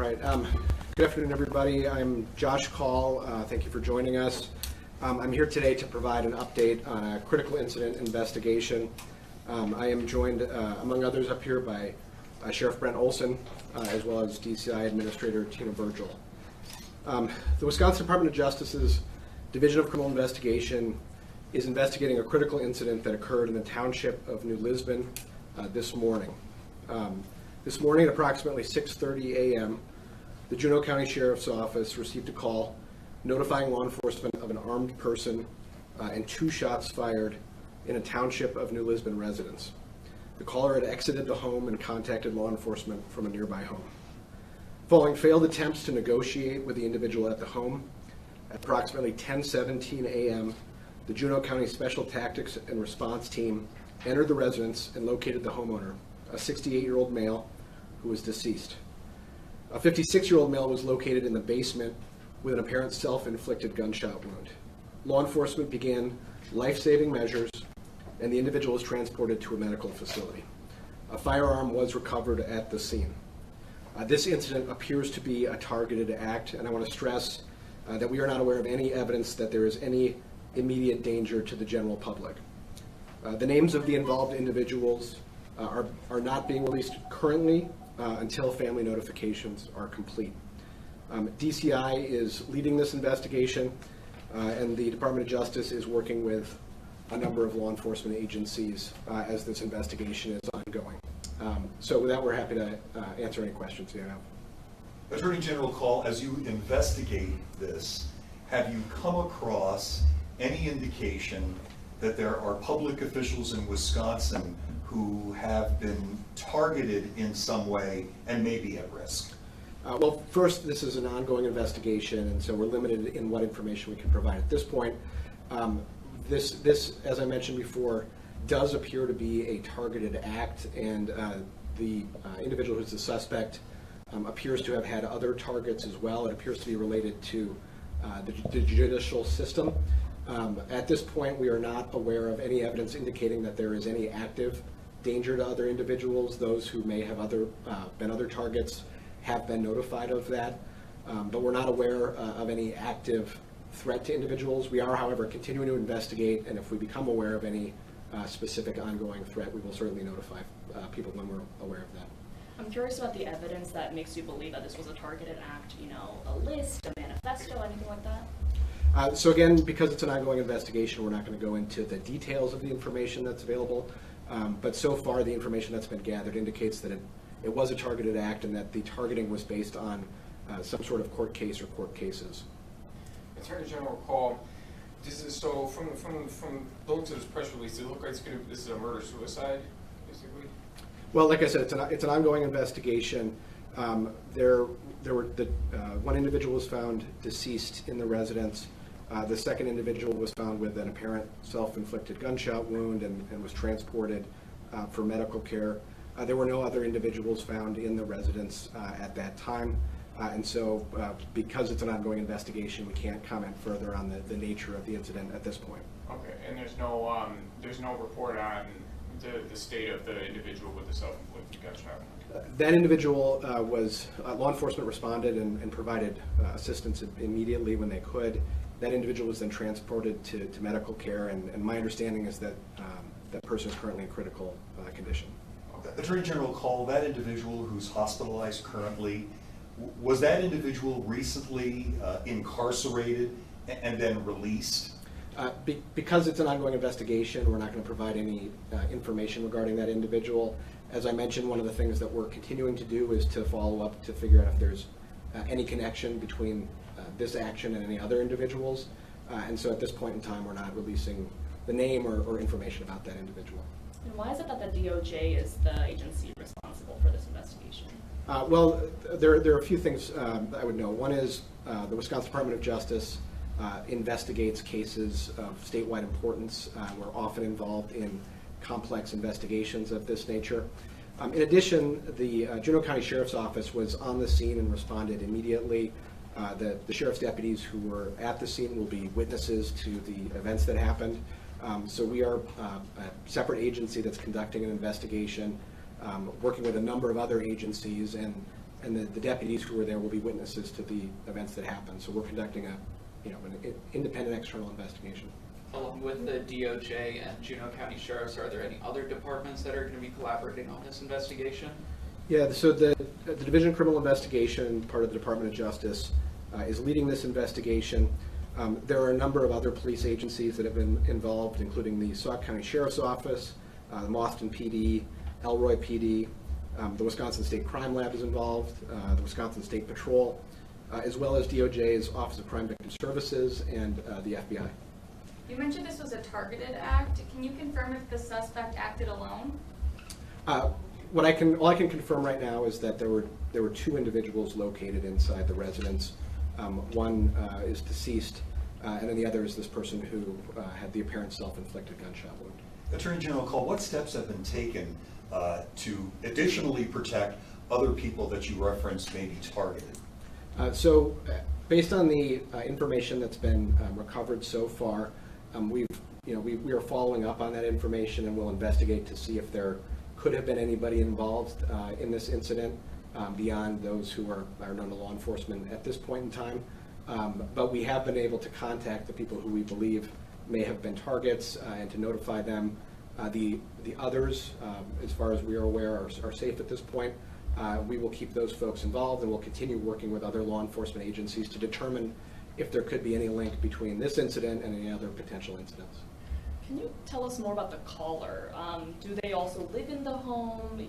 right. Good afternoon, everybody. I'm Josh Call. Thank you for joining us. I'm here today to provide an update on a critical incident investigation. I am joined, among others, up here by Sheriff Brent Olson, as well as DCI Administrator Tina Virgil. The Wisconsin Department of Justice's Division of Criminal Investigation is investigating a critical incident that occurred in the township of New Lisbon this morning. This morning at approximately 6:30 a.m., the Juneau County Sheriff's Office received a call notifying law enforcement of an armed person and 2 shots fired in a township of New Lisbon residence. The caller had exited the home and contacted law enforcement from a nearby home. Following failed attempts to negotiate with the individual at the home, at approximately 10:17 a.m., the Juneau County Special Tactics and Response Team entered the residence and located the homeowner, a 68-year-old male who was deceased. A 56-year-old male was located in the basement with an apparent self-inflicted gunshot wound. Law enforcement began life-saving measures, and the individual was transported to a medical facility. A firearm was recovered at the scene. This incident appears to be a targeted act, and I want to stress that we are not aware of any evidence that there is any immediate danger to the general public. The names of the involved individuals are not being released currently until family notifications are complete. DCI is leading this investigation, and the Department of Justice is working with a number of law enforcement agencies as this investigation is ongoing. So with that, we're happy to answer any questions you have. Attorney General Call, as you investigate this, have you come across any indication that there are public officials in Wisconsin who have been targeted in some way and may be at risk? Well, first, this is an ongoing investigation, and so we're limited in what information we can provide at this point. This, as I mentioned before, does appear to be a targeted act, and the individual who's the suspect appears to have had other targets as well. It appears to be related to the judicial system. At this point, we are not aware of any evidence indicating that there is any active danger to other individuals. Those who may have been other targets have been notified of that, but we're not aware of any active threat to individuals. We are, however, continuing to investigate, and if we become aware of any specific ongoing threat, we will certainly notify people when we're aware of that. I'm curious about the evidence that makes you believe that this was a targeted act, a list, a manifesto, anything like that? So again, because it's an ongoing investigation, we're not going to go into the details of the information that's available, but so far the information that's been gathered indicates that it was a targeted act and that the targeting was based on some sort of court case or court cases. Attorney General Call, so from the looks of this press release, it looks like this is a murder-suicide, basically? Well, like I said, it's an ongoing investigation. There were one individual was found deceased in the residence. The second individual was found with an apparent self-inflicted gunshot wound and was transported for medical care. There were no other individuals found in the residence at that time. And so because it's an ongoing investigation, we can't comment further on the nature of the incident at this point. Okay, and there's no report on the state of the individual with the self-inflicted gunshot wound? That individual law enforcement responded and provided assistance immediately when they could. That individual was then transported to medical care, and my understanding is that that person is currently in critical condition. Okay. Attorney General Call, that individual who's hospitalized currently, was that individual recently incarcerated and then released? Because it's an ongoing investigation, we're not going to provide any information regarding that individual. As I mentioned, one of the things that we're continuing to do is to follow up to figure out if there's any connection between this action and any other individuals. And so at this point in time, we're not releasing the name or information about that individual. And why is it that the DOJ is the agency responsible for this investigation? Well, there are a few things I would know. One is the Wisconsin Department of Justice investigates cases of statewide importance. We're often involved in complex investigations of this nature. In addition, the Juneau County Sheriff's Office was on the scene and responded immediately. The sheriff's deputies who were at the scene will be witnesses to the events that happened. So we are a separate agency that's conducting an investigation, working with a number of other agencies, and and the deputies who were there will be witnesses to the events that happened. So we're conducting an independent external investigation. Along with the DOJ and Juneau County Sheriffs, are there any other departments that are going to be collaborating on this investigation? Yeah, so the Division of Criminal Investigation, part of the Department of Justice, is leading this investigation. There are a number of other police agencies that have been involved, including the Sauk County Sheriff's Office, the Mauston PD, Elroy PD, the Wisconsin State Crime Lab is involved, the Wisconsin State Patrol, as well as DOJ's Office of Crime Victim Services and the FBI. You mentioned this was a targeted act. Can you confirm if the suspect acted alone? All I can confirm right now is that there were two individuals located inside the residence. One is deceased, and then the other is this person who had the apparent self-inflicted gunshot wound. Attorney General Cole, what steps have been taken to additionally protect other people that you referenced may be targeted? Based on the information that's been recovered so far, we are following up on that information, and we'll investigate to see if there could have been anybody involved in this incident beyond those who are known to law enforcement at this point in time. But we have been able to contact the people who we believe may have been targets and to notify them. The others, as far as we are aware, are safe at this point. We will keep those folks involved, and we'll continue working with other law enforcement agencies to determine if there could be any link between this incident and any other potential incidents. Can you tell us more about the caller? Do they also live in the home?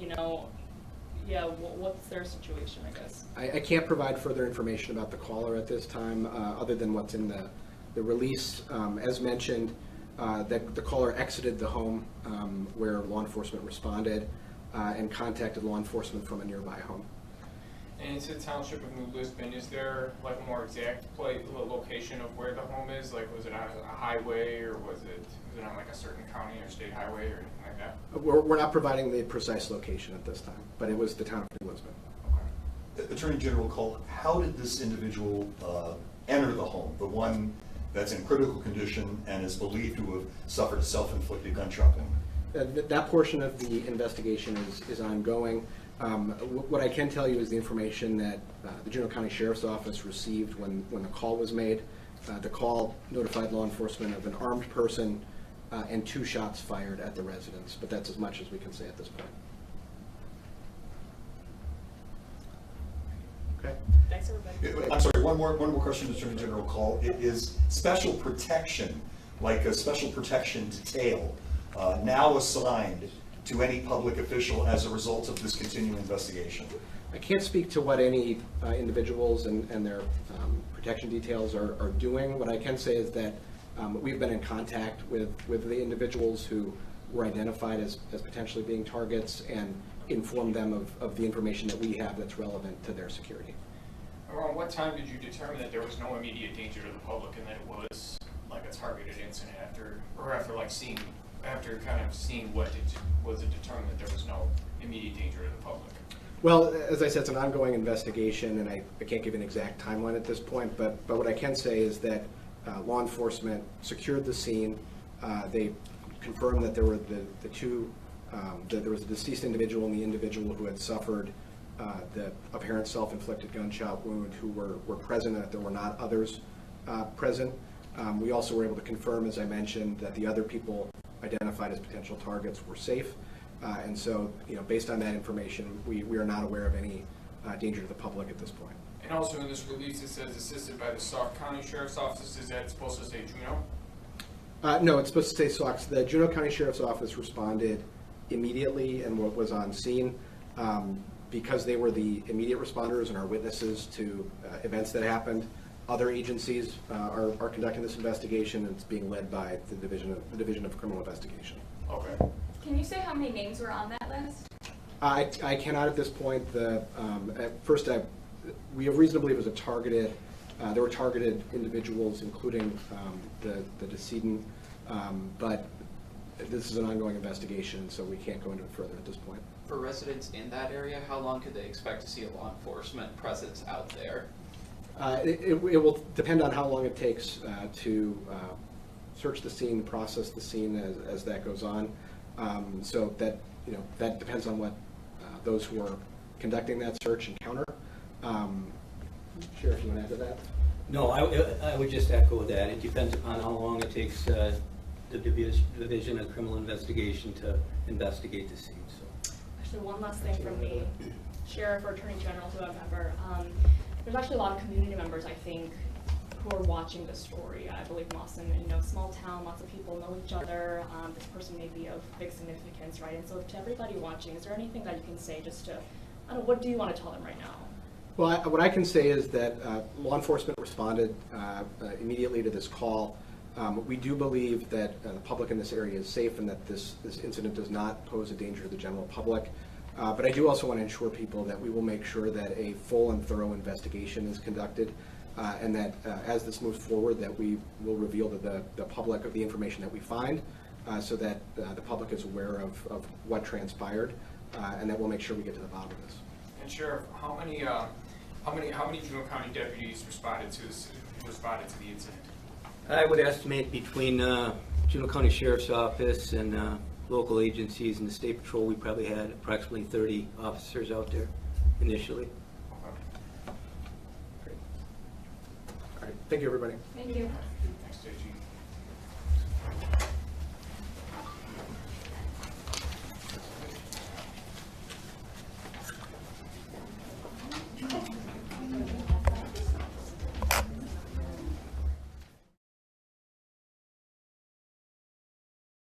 What's their situation, I guess? I can't provide further information about the caller at this time, other than what's in the release. As mentioned, that the caller exited the home where law enforcement responded and contacted law enforcement from a nearby home. And it's a township of New Lisbon. Is there like a more exact location of where the home is? Like, was it on a highway, or was it on like a certain county or state highway or anything like that? We're not providing the precise location at this time, but it was the town of New Lisbon. Okay. Attorney General Cole, how did this individual enter the home, the one that's in critical condition and is believed to have suffered a self-inflicted gunshot wound? That portion of the investigation is ongoing. What I can tell you is the information that the Juneau County Sheriff's Office received when the call was made. The call notified law enforcement of an armed person and 2 shots fired at the residence, but that's as much as we can say at this point. Okay. Thanks, everybody. I'm sorry, one more question, Attorney General Cole. It is special protection, like a special protection detail, now assigned to any public official as a result of this continuing investigation? I can't speak to what any individuals and their protection details are doing. What I can say is that we've been in contact with the individuals who were identified as potentially being targets and informed them of the information that we have that's relevant to their security. Around what time did you determine that there was no immediate danger to the public and that it was like a targeted incident after kind of seeing what was it determined that there was no immediate danger to the public? Well, as I said, it's an ongoing investigation, and I can't give an exact timeline at this point, but what I can say is that law enforcement secured the scene. They confirmed that there were the two, that there was a deceased individual and the individual who had suffered the apparent self-inflicted gunshot wound who were present, and that there were not others present. We also were able to confirm, as I mentioned, that the other people identified as potential targets were safe. And so, based on that information, we are not aware of any danger to the public at this point. And also in this release it says assisted by the Sauk County Sheriff's Office. Is that supposed to say Juneau? No, it's supposed to say Sauk. The Juneau County Sheriff's Office responded immediately and what was on scene. Because they were the immediate responders and are witnesses to events that happened, other agencies are conducting this investigation, and it's being led by the Division of Criminal Investigation. Okay. Can you say how many names were on that list? I cannot at this point. At first, we have reason to believe it was a targeted. There were targeted individuals, including the decedent, but this is an ongoing investigation, so we can't go into it further at this point. For residents in that area, how long could they expect to see a law enforcement presence out there? It will depend on how long it takes to search the scene, process the scene as that goes on. So that depends on what those who are conducting that search encounter. Sheriff, you want to add to that? No, I would just echo that. It depends upon how long it takes the Division of Criminal Investigation to investigate the scene. So. Actually, one last thing from me, Sheriff or Attorney General, whoever. There's actually a lot of community members, I think, who are watching this story. I believe Mauston, small town, lots of people know each other. This person may be of big significance, right? And so to everybody watching, is there anything that you can say just to, I don't know, what do you want to tell them right now? Well, what I can say is that law enforcement responded immediately to this call. We do believe that the public in this area is safe and that this incident does not pose a danger to the general public. But I do also want to ensure people that we will make sure that a full and thorough investigation is conducted and that as this moves forward that we will reveal to the public of the information that we find so that the public is aware of what transpired and that we'll make sure we get to the bottom of this. And Sheriff, how many Juneau County deputies responded to the incident? I would estimate between Juneau County Sheriff's Office and local agencies and the State Patrol, we probably had approximately 30 officers out there initially. Okay. Great. All right. Thank you, everybody. Thank you. Thanks, JG.